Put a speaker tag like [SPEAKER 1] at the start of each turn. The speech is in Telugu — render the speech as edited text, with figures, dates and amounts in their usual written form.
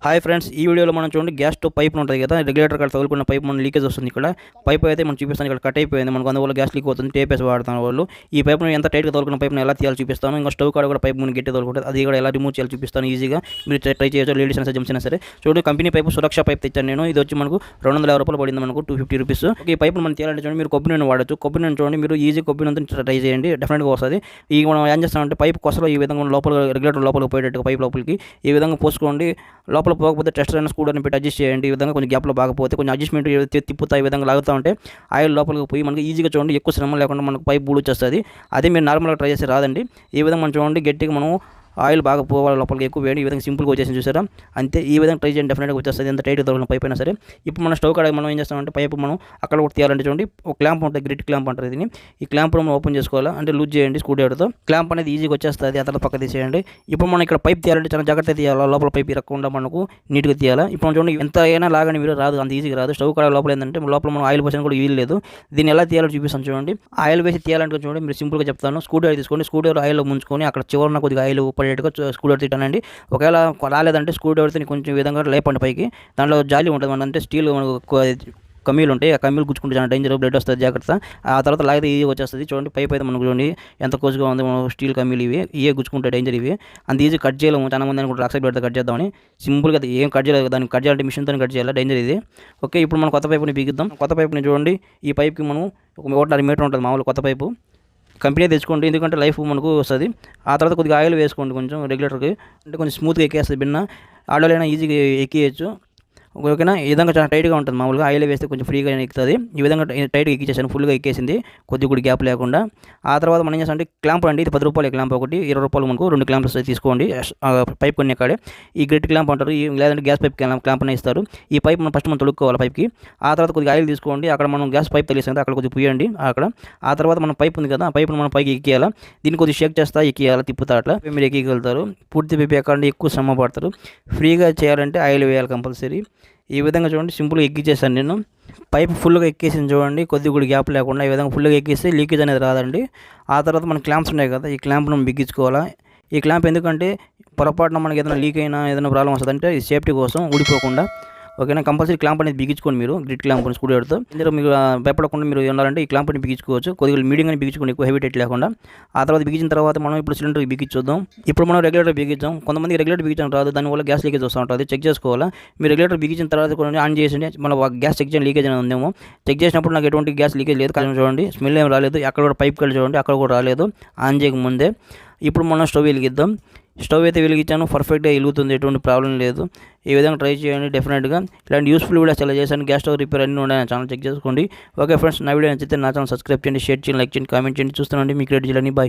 [SPEAKER 1] హాయ్ ఫ్రెండ్స్, ఈ వీడియోలో మనం చూడండి గ్యాస్ స్టవ్ పైప్ ఉంటుంది కదా, రెగ్యులేటర్ కాడ తగులుకున్న పైప్ మనం లీకేజ్ వస్తుంది. ఇక్కడ పైప్ అయితే మనం చూపిస్తాను. ఇక్కడ కట్ అయిపోయింది మనకు, అందువల్ల గ్యాస్ లీక్ అవుతుంది. టేప్ వేసి వాడుతాను వాళ్ళు. ఈ పైప్ను ఎంత టైట్గా తగులుకున్న పైప్ను ఎలా తీయాలో చూపిస్తాను. ఇంకా స్టవ్ కాడ కూడా పైప్ మనం గట్టి తగులుకుంటుంది, అది కూడా ఎలా రిమూవ్ చేయాలో చూపిస్తాను. ఈజీగా మీరు ట్రై చేయొచ్చు, లేడీస్ అయినా సరే జెంట్స్ అయినా సరే. చూడండి, కంపెనీ పైపు సురక్ష పైప్ తెచ్చాను నేను. ఇది వచ్చి మనకు 250 రూపాయలు పడింది, మనకు 250 రూపీస్. ఈ పైపు మనం తీయాలంటే చూడండి, మీరు కొబ్బరి నూనె వాడచ్చు. కొబ్బరి నూనె చూడండి, మీరు ఈజీ కొబ్బరి నూనె ట్రై చేయండి, డెఫినెట్గా వస్తుంది. ఈ మనం ఏం చేస్తామంటే పైప్ కొసలో ఈ విధంగా లోపల రెగ్యులేటర్ లోపలికి పోయేటట్టు పైప్ లోపలికి ఈ విధంగా పోసుకోండి. లోపల పోకపోతే టెస్టర్ అయినా స్క్రూ డ్రైవర్ని పెట్టి అడ్జస్ట్ చేయండి. ఈ విధంగా కొంచెం గ్యాప్లో బాగపోతే కొంచెం అడ్జస్ట్మెంట్ తిప్పుతా ఈ విధంగా లాగుతూ ఉంటే ఆయిల్ లోపలికి పోయి మనకి ఈజీగా చూడండి, ఎక్కువ శ్రమ లేకుండా మనకు పైప్ బూడ్ వచ్చేస్తుంది. అదే మీరు నార్మల్గా ట్రై చేసి రాదండి. ఈ విధంగా మనం చూడండి, గట్టిగా మనం ఆయిల్ బాగా పోవాలి, లోపలికి ఎక్కువ వేడి. ఈ విధంగా సింపుల్గా వచ్చేసి చూసారా, అంతే. ఈ విధంగా ట్రై చేయండి, డెఫినెట్గా వచ్చేస్తుంది, ఎంత టైట్గా తగిలిన పైప్ అయినా సరే. ఇప్పుడు మన స్టవ్ కాడ మనం ఏం చేస్తామంటే పైపు మనం అక్కడ కూడా తీయాలంటే చూడండి, ఒక క్లాంప్ ఉంటుంది, గ్రిట్ క్లాంప్ అంటారు దీన్ని. ఈ క్లాంప్ మనం ఓపెన్ చేసుకోవాలా, అంటే లూజ్ చేయండి స్క్రూ డ్రైవర్తో. క్లాంప్ అనేది ఈజీగా వచ్చేస్తుంది, ఆ తర్వాత పక్క తీసేయండి. ఇప్పుడు మనం ఇక్కడ పైప్ తీయాలంటే చాలా జాగ్రత్తగా తీయాలా, లోపల పైప్ ఇరగకుండా మనకు నీట్గా తీయాలా. ఇప్పుడు మనం చూడండి, ఎంత అయినా లాగని మీరు రాదు, అంత ఈజీగా రాదు. స్టవ్ కాడ లోపల ఏంటంటే లోపల మనం ఆయిల్ పోసిన కూడా వీలు లేదు. దీన్ని ఎలా తీయాలో చూపిస్తాను చూడండి. ఆయిల్ వేసి తీయాలంటే చూడండి, మీరు సింపుల్గా చెప్తాను. స్క్రూ డ్రైవర్ తీసుకోండి, స్క్రూ డ్రైవర్ ఆయిల్లో ముంచుకొని అక్కడ చివరన కొద్దిగా ఆయిల్ పడేట్టుగా స్క్రూ డ్రైవర్ తిట్టానండి. ఒకవేళ రాలేదంటే స్క్రూ డ్రైవర్తో కొంచెం విధంగా లేపండి పైకి. దాంట్లో జాలి ఉంటుంది, మన అంటే స్టీల్ కమ్మీలు ఉంటాయి, ఆ కమ్మీలు గుచ్చుకుంటే చాలా డేంజర్, బ్లడ్ వస్తుంది, జాగ్రత్త. ఆ తర్వాత లాగితే ఈజీ వచ్చేస్తుంది. చూడండి, పైప్ అయితే మనకు చూడండి ఎంత కోసుగా ఉంది. మనం స్టీల్ కమ్మీలు ఇవి ఇవే గుచ్చుకుంటే డేంజర్. ఇవి అంత ఈజీ కట్ చేయలేము. చాలా మంది అనుకుంటారు అక్సైడ్ పెడితే కట్ చేద్దామని. సింపుల్గా ఏం కట్ చేయలేదు, దాన్ని కట్ చేయాలంటే మిషన్తో కట్ చేయాలి, డేంజర్ ఇది. ఓకే, ఇప్పుడు మనం కొత్త పైపుని బిగిద్దాం. కొత్త పైపుని చూడండి, ఈ పైప్కి మనం 1.5 మీటర్ ఉంటుంది మామూలు కొత్త పైపు. కంపెనీ తెచ్చుకోండి, ఎందుకంటే లైఫ్ మనకు వస్తుంది. ఆ తర్వాత కొద్దిగా ఆయిల్ వేసుకోండి కొంచెం రెగ్యులేటర్కి, అంటే కొంచెం స్మూత్గా ఎక్కేస్తుంది. బిన్న ఆడోలైనా ఈజీగా ఎక్కియచ్చు. ఓకేనా, ఈ విధంగా చాలా టైట్గా ఉంటుంది. మామూలుగా ఆయిల్ వేస్తే కొంచెం ఫ్రీగా ఎక్కుతుంది. ఈ విధంగా టైట్గా ఎక్కించేసాను, ఫుల్గా ఎక్కేసింది, కొద్దిగా కూడా గ్యాప్ లేకుండా. ఆ తర్వాత మనం ఏం చేస్తామంటే క్లాంప్ అండి, ఇది 10 రూపాయలు క్లాంప్, ఒకటి 20 రూపాయలు మనకు 2 క్లాంప్స్ తీసుకోండి. పైప్ కొన్ని కాడే ఈ గ్రిట్ క్లాంప్ అంటారు, లేదంటే గ్యాస్ పైప్ క్లాంప్ అని ఇస్తారు. ఈ పైప్ మనం ఫస్ట్ మనం తొడుక్కోవాలి పైప్కి. ఆ తర్వాత కొద్దిగా ఆయిల్ తీసుకోండి, అక్కడ మనం గ్యాస్ పైప్ తెలిసింది అక్కడ కొద్దిగా పుయ్యండి అక్కడ. ఆ తర్వాత మనం పైప్ ఉంది కదా, ఆ పైప్ను మనం పైకి ఎక్కియాలా. దీన్ని కొద్దిగా షేక్ చేస్తా ఎక్కియాలా, తిప్పుతా అట్లా మీరు ఎక్కగలుగుతారు. పూర్తి పైప్ ఎక్కండి, ఎక్కువ శ్రమ పడతారు. ఫ్రీగా చేయాలంటే ఆయిల్ వేయాలి కంపల్సరీ. ఈ విధంగా చూడండి, సింపుల్గా ఎక్కించేసాను నేను. పైప్ ఫుల్గా ఎక్కేసింది చూడండి, కొద్దిగా కూడా గ్యాప్ లేకుండా. ఈ విధంగా ఫుల్గా ఎక్కిస్తే లీకేజ్ అనేది రాదండి. ఆ తర్వాత మన క్లాంప్స్ ఉన్నాయి కదా, ఈ క్లాంప్ను బిగించుకోవాలా. ఈ క్లాంప్ ఎందుకంటే పొరపాటున మనకి ఏదైనా లీక్ అయినా ఏదైనా ప్రాబ్లం వస్తుంది అంటే ఈ సేఫ్టీ కోసం ఊడిపోకుండా. ఓకేనా, కంపల్సరీ క్లాంప్ అనేది బిగించుకోండి మీరు, గ్రిట్ క్లాంప్ స్క్రూ డ్రైవర్తో. ఇందులో మీరు భయపడకుండా మీరు ఉండాలంటే ఈ క్లాంప్ని బిగించుకోవచ్చు. కొద్దిగా మీడియంగా బిగించుకోండి, ఎక్కువ హెవీ టైట్ లేకుండా. ఆ తర్వాత బిగించిన తర్వాత మనం ఇప్పుడు సిలిండర్ బిగించుద్దాం. ఇప్పుడు మనం రెగ్యులేటర్ బిగించాం. కొంతమంది రెగ్యులేటర్ బిగించడం రాదు, దానివల్ల గ్యాస్ లీకేజ్ వస్తూ ఉంటుంది. చెక్ చేసుకోవాలా. మీరు రెగ్యులేటర్ బిగించిన తర్వాత కూడా ఆన్ చేసి మన గ్యాస్ చెక్ చేయండి, లీకేజ్ అనేది ఉందేమో. చెక్ చేసినప్పుడు నాకు ఎటువంటి గ్యాస్ లీకేజ్ లేదు, కానీ చూడండి స్మెల్ ఏం రాలేదు. అక్కడ కూడా పైప్ కలిసి చూడండి, అక్కడ కూడా రాలేదు ఆన్ చేయక ముందే. ఇప్పుడు మనం స్టవ్ వెలిగిద్దాం. స్టవ్ అయితే వెలిగించాను, పర్ఫెక్ట్గా వెలుగుతుంది, ఎటువంటి ప్రాబ్లం లేదు. ఈ విధంగా ట్రై చేయండి డెఫినెట్గా. ఇలాంటి యూస్ఫుల్ వీడియోస్ చాలా చేశాను. గ్యాస్ స్టవ్ రిపేర్ అన్నీ ఉన్నాయి, నా ఛానల్ చెక్ చేసుకోండి. ఓకే ఫ్రెండ్స్, నా వీడియో నచ్చితే నా ఛానల్ సబ్స్క్రైబ్ చేయండి, షేర్ చేయండి, లైక్ చేయండి, కామెంట్ చేయండి. చూస్తానండి మీకు రెడ్డి జిల్లాని. బాయ్.